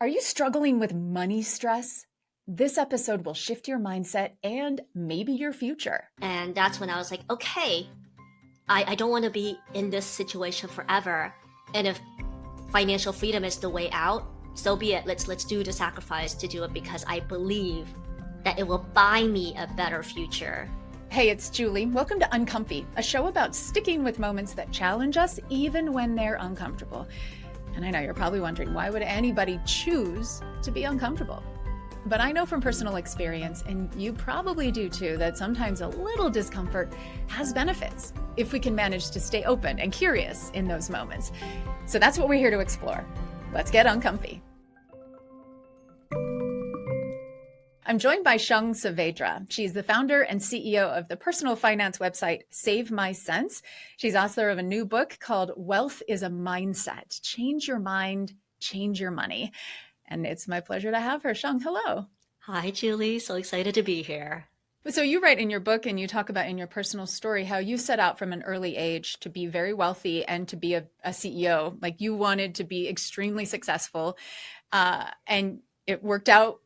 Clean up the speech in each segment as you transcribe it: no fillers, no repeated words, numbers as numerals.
Are you struggling with money stress? This episode will shift your mindset and maybe your future. And that's when I was like, okay, I don't want to be in this situation forever. And if financial freedom is the way out, so be it. Let's do the sacrifice to do it because I believe that it will buy me a better future. Hey, it's Julie. Welcome to Uncomfy, a show about sticking with moments that challenge us even when they're uncomfortable. And I know you're probably wondering, why would anybody choose to be uncomfortable? But I know from personal experience, and you probably do too, that sometimes a little discomfort has benefits if we can manage to stay open and curious in those moments. So that's what we're here to explore. Let's get uncomfy. I'm joined by Shang Saavedra. She's the founder and CEO of the personal finance website Save My Sense. She's author of a new book called Wealth is a Mindset. Change your mind, change your money. And it's my pleasure to have her. Shang, hello. Hi, Julie. So excited to be here. So you write in your book and you talk about in your personal story how you set out from an early age to be very wealthy and to be a CEO. Like you wanted to be extremely successful, and it worked out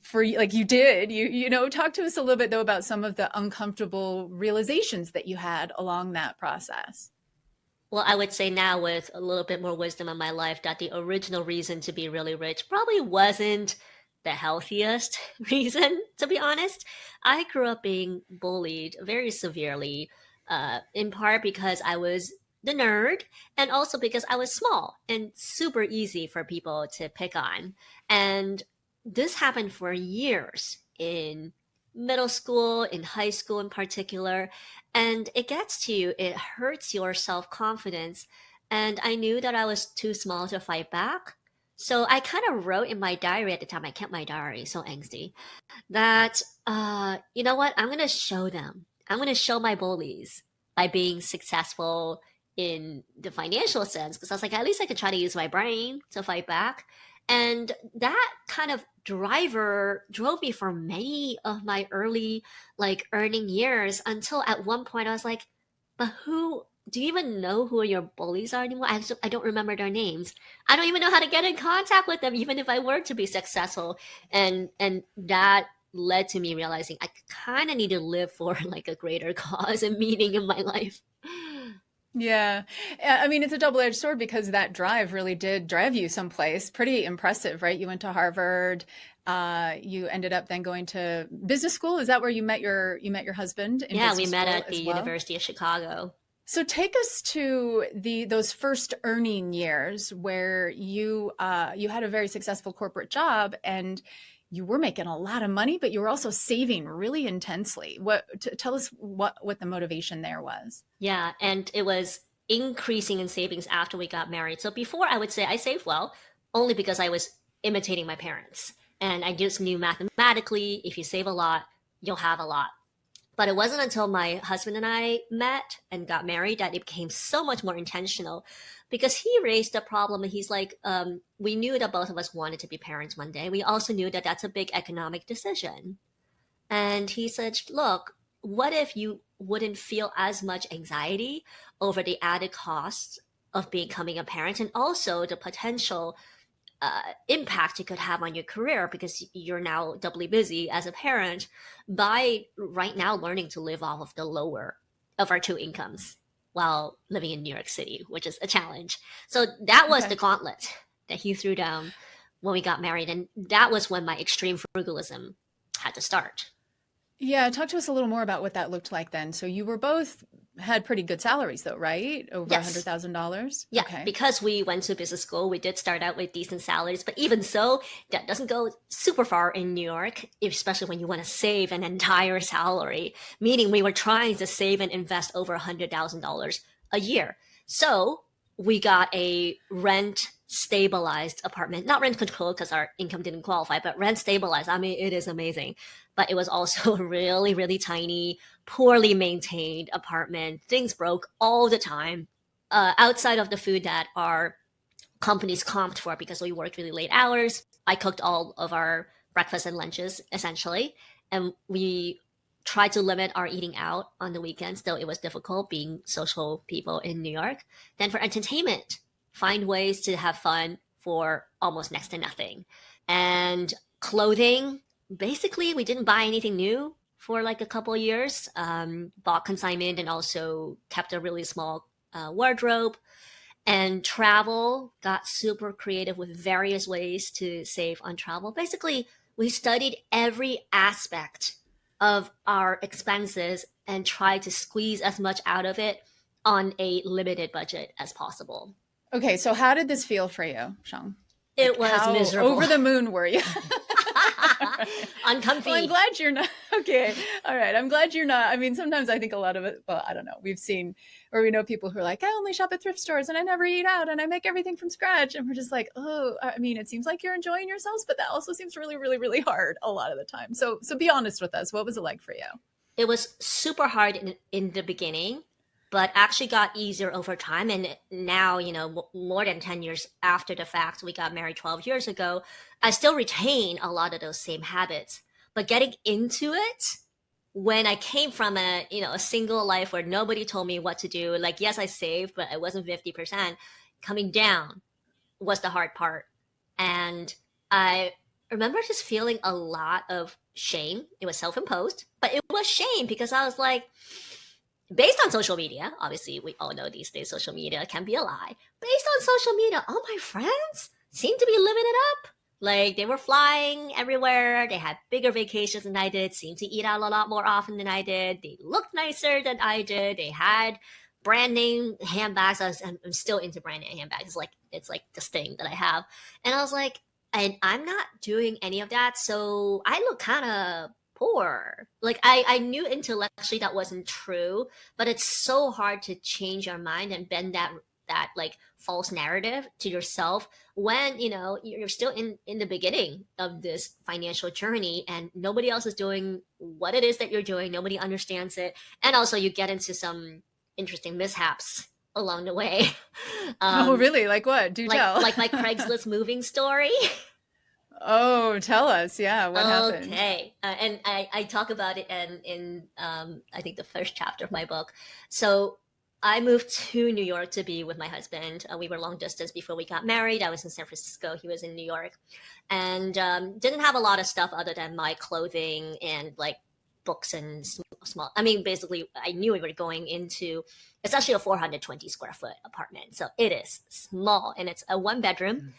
for you, like you did. You know, talk to us a little bit though about some of the uncomfortable realizations that you had along that process. Well, I would say now with a little bit more wisdom in my life that the original reason to be really rich probably wasn't the healthiest reason, to be honest. I grew up being bullied very severely, in part because I was the nerd and also because I was small and super easy for people to pick on. And this happened for years in middle school, in high school in particular. And it gets to you, it hurts your self confidence. And I knew that I was too small to fight back. So I kind of wrote in my diary at the time, I kept my diary, so angsty, that, you know what, I'm going to show them. I'm going to show my bullies by being successful in the financial sense. Because I was like, at least I could try to use my brain to fight back. And that kind of driver drove me for many of my early like earning years until at one point I was like, but who do you even know who your bullies are anymore? I don't remember their names. I don't even know how to get in contact with them, even if I were to be successful. And that led to me realizing I kind of need to live for like a greater cause and meaning in my life. Yeah. I mean, it's a double-edged sword because that drive really did drive you someplace pretty impressive, right? You went to Harvard. You ended up then going to business school. Is that where you met your husband in Yeah, we business met school at the as well? University of Chicago. So take us to those first earning years where you had a very successful corporate job and you were making a lot of money, but you were also saving really intensely. Tell us what the motivation there was. Yeah, and it was increasing in savings after we got married. So before I would say I saved well, only because I was imitating my parents. And I just knew mathematically, if you save a lot, you'll have a lot. But it wasn't until my husband and I met and got married that it became so much more intentional because he raised the problem. And he's like, we knew that both of us wanted to be parents one day. We also knew that that's a big economic decision. And he said, look, what if you wouldn't feel as much anxiety over the added costs of becoming a parent and also the potential impact it could have on your career because you're now doubly busy as a parent by right now learning to live off of the lower of our two incomes while living in New York City, which is a challenge. So that was Okay. the gauntlet that he threw down when we got married. And that was when my extreme frugalism had to start. Yeah, talk to us a little more about what that looked like then. So you were both had pretty good salaries though, right? Over Yes. $100,000. Yeah, Okay. because we went to business school, we did start out with decent salaries, but even so, that doesn't go super far in New York, especially when you want to save an entire salary, meaning we were trying to save and invest over $100,000 a year. So we got a rent stabilized apartment, not rent controlled because our income didn't qualify, but rent stabilized. I mean, it is amazing. But it was also a really, really tiny, poorly maintained apartment. Things broke all the time outside of the food that our companies comped for because we worked really late hours. I cooked all of our breakfast and lunches essentially, and we tried to limit our eating out on the weekends, though it was difficult being social people in New York. Then for entertainment, find ways to have fun for almost next to nothing. And clothing, basically, we didn't buy anything new for like a couple of years. Bought consignment and also kept a really small wardrobe. And travel, got super creative with various ways to save on travel. Basically, we studied every aspect of our expenses and tried to squeeze as much out of it on a limited budget as possible. Okay, so how did this feel for you, Shang? It was how miserable. Over the moon were you? Uncomfy. Well, I'm glad you're not. Okay. All right. I'm glad you're not. I mean, sometimes I think a lot of it, well, I don't know. We've seen, or we know people who are like, I only shop at thrift stores and I never eat out and I make everything from scratch. And we're just like, oh, I mean, it seems like you're enjoying yourselves, but that also seems really, really, really hard a lot of the time. So be honest with us. What was it like for you? It was super hard in the beginning, but actually got easier over time. And now, more than 10 years after the fact, we got married 12 years ago, I still retain a lot of those same habits. But getting into it, when I came from a single life where nobody told me what to do, like, yes, I saved, but it wasn't 50%, coming down was the hard part. And I remember just feeling a lot of shame. It was self-imposed, but it was shame because I was like, based on social media, obviously we all know these days social media can be a lie. Based on social media, all my friends seem to be living it up. Like, they were flying everywhere. They had bigger vacations than I did, seemed to eat out a lot more often than I did. They looked nicer than I did. They had brand name handbags. I'm still into brand name handbags. It's like this thing that I have. And I was like, and I'm not doing any of that. So I look kind of poor. Like, I knew intellectually that wasn't true, but it's so hard to change your mind and bend that like false narrative to yourself when you're still in the beginning of this financial journey and nobody else is doing what it is that you're doing. Nobody understands it, and also you get into some interesting mishaps along the way. Oh, really? Like what? Do tell. Like my Craigslist moving story. Oh, tell us. Yeah, what happened? Okay. And I talk about it in I think the first chapter of my book. So I moved to New York to be with my husband. We were long distance before we got married. I was in San Francisco. He was in New York. And didn't have a lot of stuff other than my clothing and like books and small. I mean, basically, I knew we were going into, it's actually a 420 square foot apartment. So it is small and it's a 1-bedroom.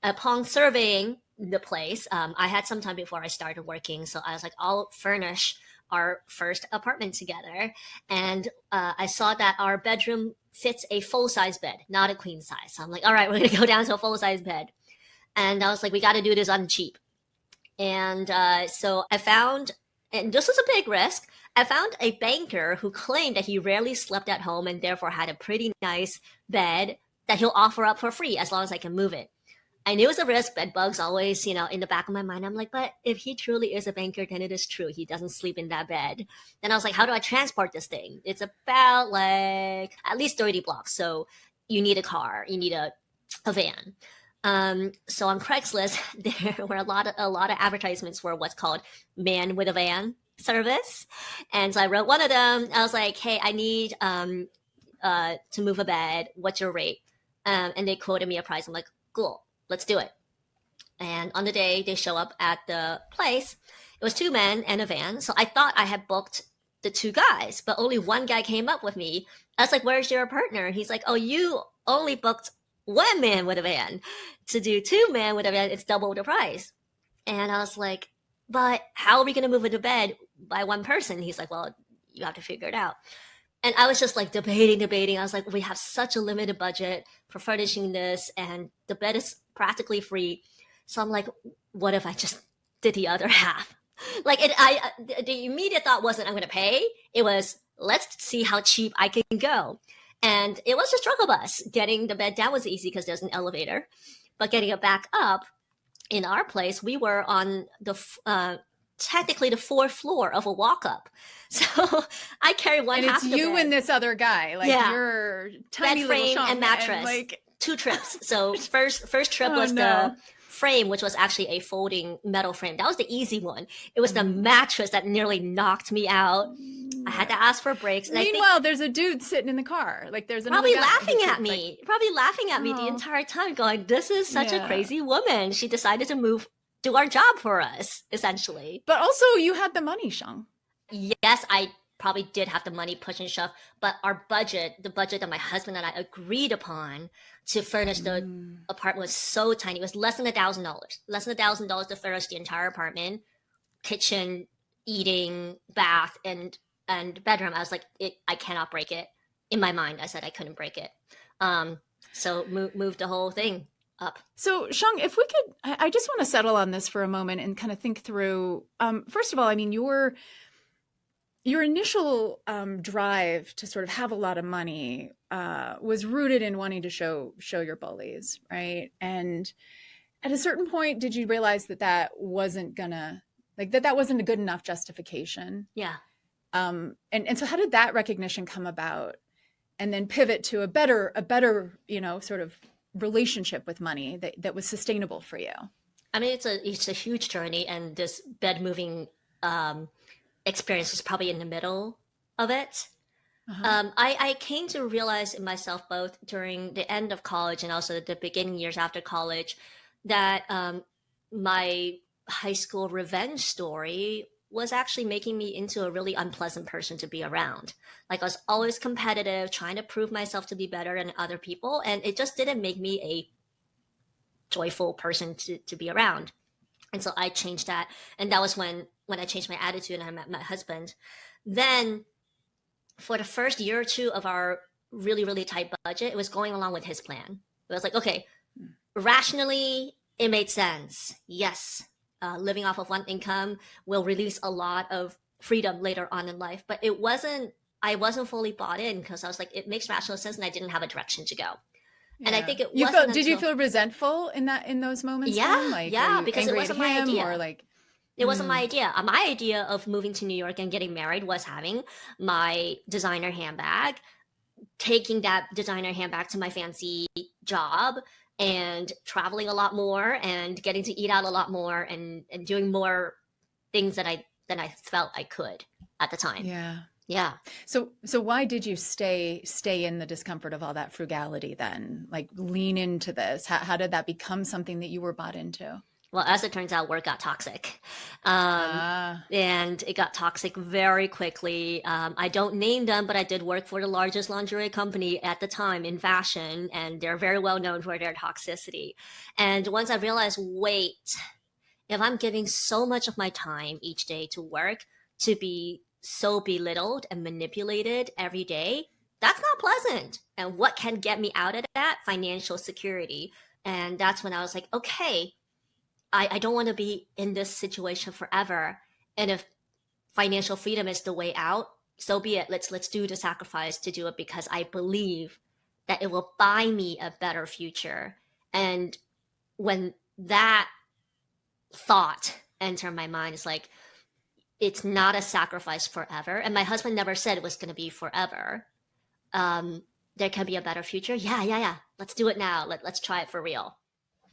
Upon surveying the place, I had some time before I started working. So I was like, I'll furnish our first apartment together. And I saw that our bedroom fits a full-size bed, not a queen size. So I'm like, all right, we're going to go down to a full-size bed. And I was like, we got to do this on cheap. And so I found, and this was a big risk, I found a banker who claimed that he rarely slept at home and therefore had a pretty nice bed that he'll offer up for free as long as I can move it. I knew it was a risk. Bed bugs always, in the back of my mind. I'm like, but if he truly is a banker, then it is true. He doesn't sleep in that bed. Then I was like, how do I transport this thing? It's about like at least 30 blocks. So you need a car, you need a van. So on Craigslist, there were a lot of advertisements for what's called man with a van service. And so I wrote one of them. I was like, hey, I need to move a bed. What's your rate? And they quoted me a price. I'm like, cool. Let's do it. And on the day they show up at the place, it was 2 men and a van. So I thought I had booked the 2 guys, but only one guy came up with me. I was like, where's your partner? He's like, oh, you only booked 1 man with a van. To do 2 men with a van, it's double the price. And I was like, but how are we going to move into bed by 1 person? He's like, well, you have to figure it out. And I was just like debating. I was like, we have such a limited budget for furnishing this and the bed is practically free. So I'm like, what if I just did the other half? Like the immediate thought wasn't I'm going to pay. It was, let's see how cheap I can go. And it was a struggle bus. Getting the bed down was easy because there's an elevator. But getting it back up, in our place, we were on the technically the 4th floor of a walk-up. So I carry one half of the bed. And it's you and this other guy, like your tiny bed little frame and mattress. And like 2 trips. So first trip was the frame, which was actually a folding metal frame. That was the easy one. It was the mattress that nearly knocked me out. I had to ask for breaks. And meanwhile, there's a dude sitting in the car. Like there's probably another guy laughing at me, probably laughing at me the entire time, going, "This is such a crazy woman. She decided to do our job for us, essentially." But also, you had the money, Shang. Yes, I probably did have the money, push and shove, but our budget, the budget that my husband and I agreed upon to furnish the apartment was so tiny. It was less than $1,000. Less than $1,000 to furnish the entire apartment, kitchen, eating, bath, and bedroom. I was like, I cannot break it. In my mind, I said I couldn't break it. So moved the whole thing up. So Shang, if we could, I just want to settle on this for a moment and kind of think through, first of all, I mean, your initial drive to sort of have a lot of money was rooted in wanting to show your bullies, right? And at a certain point, did you realize that wasn't gonna, like that wasn't a good enough justification? Yeah. And so how did that recognition come about, and then pivot to a better, sort of relationship with money that was sustainable for you? I mean, it's a huge journey, and this bed moving experience is probably in the middle of it. I came to realize in myself, both during the end of college and also the beginning years after college, that my high school revenge story was actually making me into a really unpleasant person to be around. Like I was always competitive, trying to prove myself to be better than other people, and it just didn't make me a joyful person to be around. And so I changed that, and that was when I changed my attitude and I met my husband. Then for the first year or two of our really, really tight budget, it was going along with his plan. It was like, okay, rationally, it made sense. Yes, living off of one income will release a lot of freedom later on in life. But I wasn't fully bought in, because I was like, it makes rational sense, and I didn't have a direction to go. Yeah. And I think did you feel resentful in those moments? Yeah, like, because it wasn't my idea. Or like, it wasn't my idea. My idea of moving to New York and getting married was having my designer handbag, taking that designer handbag to my fancy job, and traveling a lot more, and getting to eat out a lot more, and doing more things than I felt I could at the time. Yeah. Yeah. So why did you stay in the discomfort of all that frugality then? Like, lean into this. How did that become something that you were bought into? Well, as it turns out, work got toxic. And it got toxic very quickly. I don't name them, but I did work for the largest lingerie company at the time in fashion, and they're very well known for their toxicity. And once I realized, wait, if I'm giving so much of my time each day to work to be so belittled and manipulated every day, that's not pleasant. And what can get me out of that? Financial security. And that's when I was like, okay, I don't want to be in this situation forever. And if financial freedom is the way out, so be it. Let's do the sacrifice to do it, because I believe that it will buy me a better future. And when that thought entered my mind, it's like, it's not a sacrifice forever. And my husband never said it was going to be forever. There can be a better future. Yeah. Let's do it now. Let's try it for real.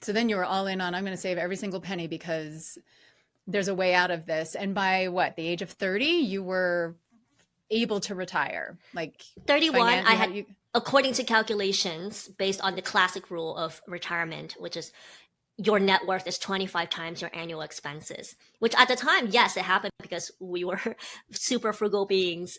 So then you were all in on, I'm going to save every single penny because there's a way out of this. And by the age of 30, you were able to retire? Like 31, according to calculations based on the classic rule of retirement, which is your net worth is 25 times your annual expenses, which at the time, yes, it happened because we were super frugal beings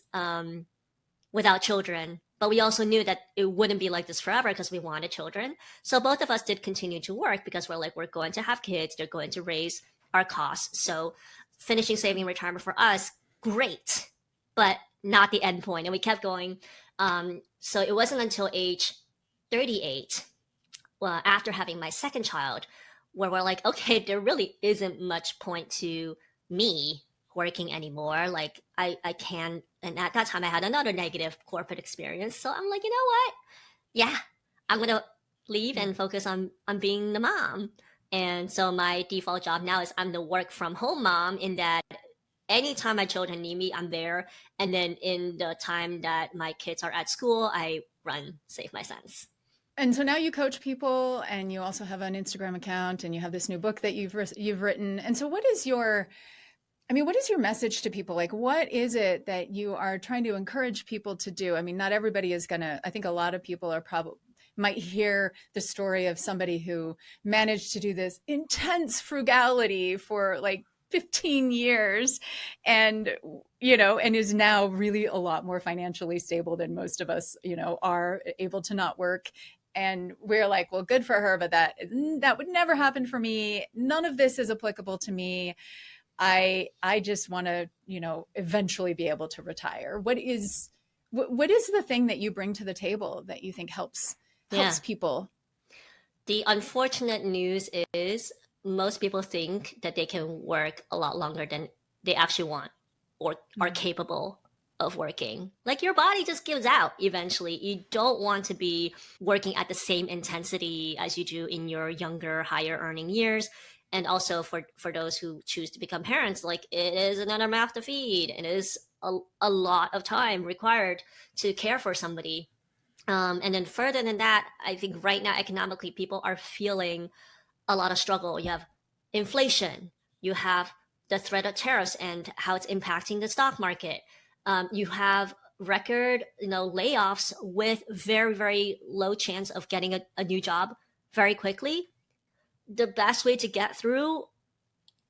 without children. But we also knew that it wouldn't be like this forever because we wanted children. So both of us did continue to work because we're going to have kids. They're going to raise our costs. So finishing saving retirement for us, great, but not the end point. And we kept going. So it wasn't until age 38, well, after having my second child, where we're like, okay, there really isn't much point to me working anymore. Like I can, and at that time I had another negative corporate experience. So I'm like, you know what? Yeah, I'm going to leave and focus on being the mom. And so my default job now is I'm the work from home mom, in that anytime my children need me, I'm there. And then in the time that my kids are at school, I run Save My Sense. And so now you coach people, and you also have an Instagram account, and you have this new book that you've written. And so what is your message to people? Like, what is it that you are trying to encourage people to do? I mean, not everybody is gonna, I think a lot of people are probably might hear the story of somebody who managed to do this intense frugality for like 15 years and and is now really a lot more financially stable than most of us are, able to not work. And we're like, well, good for her, but that would never happen for me. None of this is applicable to me. I just want to eventually be able to retire. What is the thing that you bring to the table that you think helps Yeah. people? The unfortunate news is most people think that they can work a lot longer than they actually want or are capable of working. Like, your body just gives out eventually. You don't want to be working at the same intensity as you do in your younger, higher earning years. And also for those who choose to become parents, like, it is another mouth to feed. It is a lot of time required to care for somebody. And then further than that, I think right now economically people are feeling a lot of struggle. You have inflation, you have the threat of tariffs and how it's impacting the stock market. You have record layoffs with very, very low chance of getting a new job very quickly. The best way to get through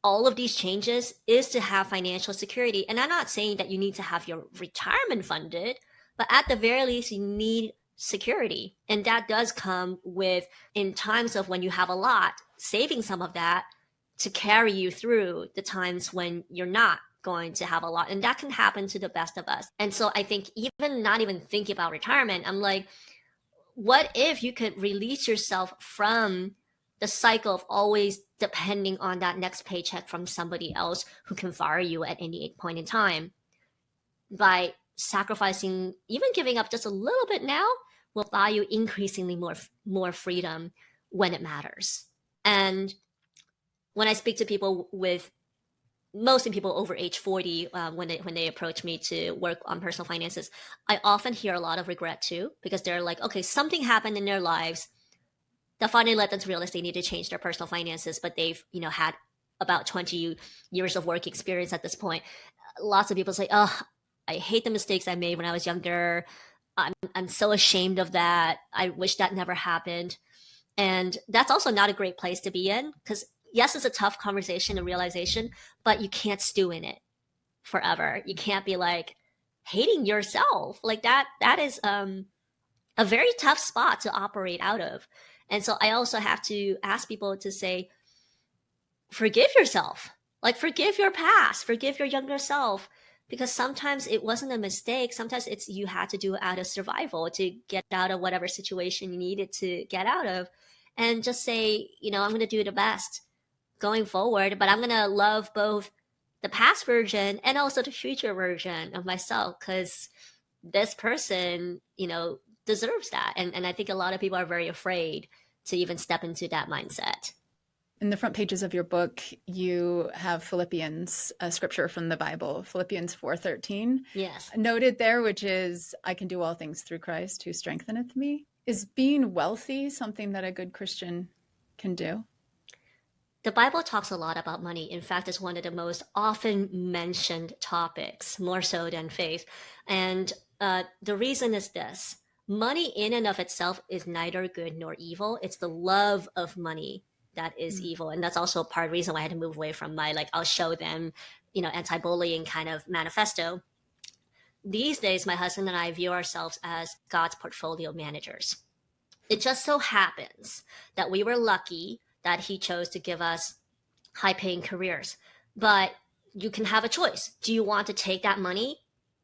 all of these changes is to have financial security. And I'm not saying that you need to have your retirement funded, but at the very least, you need security. And that does come with, in times of when you have a lot, saving some of that to carry you through the times when you're not going to have a lot. And that can happen to the best of us. And so I think even not even thinking about retirement, I'm like, what if you could release yourself from the cycle of always depending on that next paycheck from somebody else who can fire you at any point in time, by sacrificing, even giving up just a little bit now, will buy you increasingly more freedom when it matters. And when I speak to people mostly people over age 40, when they approach me to work on personal finances, I often hear a lot of regret too, because they're like, okay, something happened in their lives that finally led them to realize they need to change their personal finances, but they've had about 20 years of work experience at this point. Lots of people say, oh, I hate the mistakes I made when I was younger. I'm so ashamed of that. I wish that never happened. And that's also not a great place to be in, because yes, it's a tough conversation and realization, but you can't stew in it forever. You can't be like hating yourself. Like that is a very tough spot to operate out of. And so I also have to ask people to say, forgive yourself. Like, forgive your past, forgive your younger self, because sometimes it wasn't a mistake. Sometimes it's you had to do it out of survival to get out of whatever situation you needed to get out of. And just say, I'm going to do the best going forward, but I'm going to love both the past version and also the future version of myself, because this person, deserves that. And I think a lot of people are very afraid to even step into that mindset. In the front pages of your book, you have Philippians, a scripture from the Bible, Philippians 4:13. Yes. Noted there, which is, I can do all things through Christ who strengtheneth me. Is being wealthy something that a good Christian can do? The Bible talks a lot about money. In fact, it's one of the most often mentioned topics, more so than faith. And the reason is this: money in and of itself is neither good nor evil. It's the love of money that is evil. And that's also part of the reason why I had to move away from my, I'll show them, anti-bullying kind of manifesto. These days, my husband and I view ourselves as God's portfolio managers. It just so happens that we were lucky that he chose to give us high-paying careers. But you can have a choice. Do you want to take that money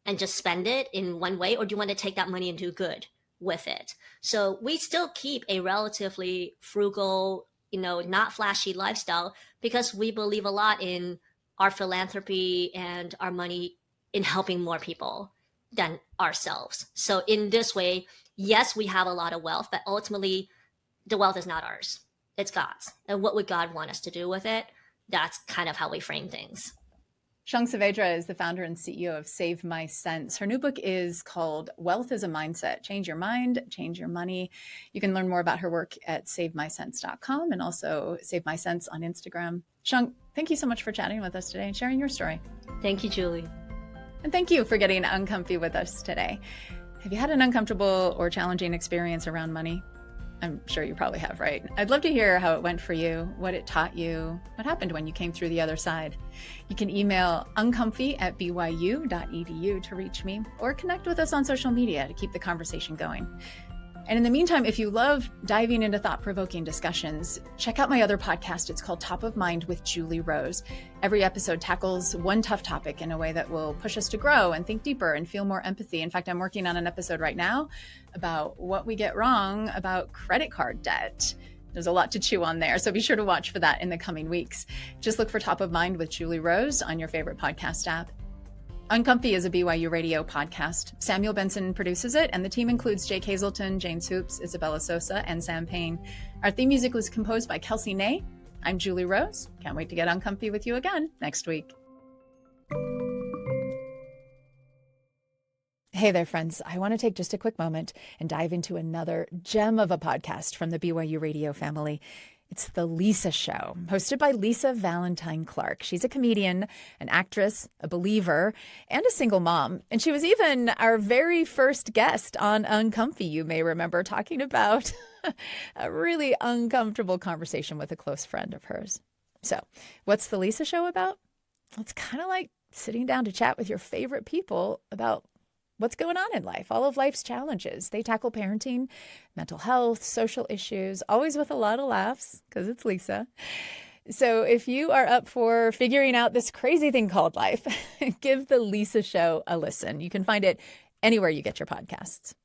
and just spend it in one way, or do you want to take that money and do good with it? So we still keep a relatively frugal, not flashy lifestyle, because we believe a lot in our philanthropy and our money in helping more people than ourselves. So in this way, yes, we have a lot of wealth, but ultimately the wealth is not ours. It's God's. And what would God want us to do with it? That's kind of how we frame things. Shang Saavedra is the founder and CEO of Save My Sense. Her new book is called Wealth is a Mindset. Change your mind, change your money. You can learn more about her work at savemysense.com and also Save My Sense on Instagram. Shang, thank you so much for chatting with us today and sharing your story. Thank you, Julie. And thank you for getting uncomfy with us today. Have you had an uncomfortable or challenging experience around money? I'm sure you probably have, right? I'd love to hear how it went for you, what it taught you, what happened when you came through the other side. You can email uncomfy@byu.edu to reach me, or connect with us on social media to keep the conversation going. And in the meantime, if you love diving into thought-provoking discussions, check out my other podcast. It's called Top of Mind with Julie Rose. Every episode tackles one tough topic in a way that will push us to grow and think deeper and feel more empathy. In fact, I'm working on an episode right now about what we get wrong about credit card debt. There's a lot to chew on there, so be sure to watch for that in the coming weeks. Just look for Top of Mind with Julie Rose on your favorite podcast app. Uncomfy is a BYU Radio podcast. Samuel Benson produces it, and the team includes Jake Hazelton, James Hoops, Isabella Sosa, and Sam Payne. Our theme music was composed by Kelsey Ney. I'm Julie Rose. Can't wait to get uncomfy with you again next week. Hey there, friends. I want to take just a quick moment and dive into another gem of a podcast from the BYU Radio family. It's The Lisa Show, hosted by Lisa Valentine Clark. She's a comedian, an actress, a believer, and a single mom. And she was even our very first guest on Uncomfy, you may remember, talking about a really uncomfortable conversation with a close friend of hers. So, what's The Lisa Show about? Well, it's kind of like sitting down to chat with your favorite people about what's going on in life, all of life's challenges. They tackle parenting, mental health, social issues, always with a lot of laughs, because it's Lisa. So if you are up for figuring out this crazy thing called life, give The Lisa Show a listen. You can find it anywhere you get your podcasts.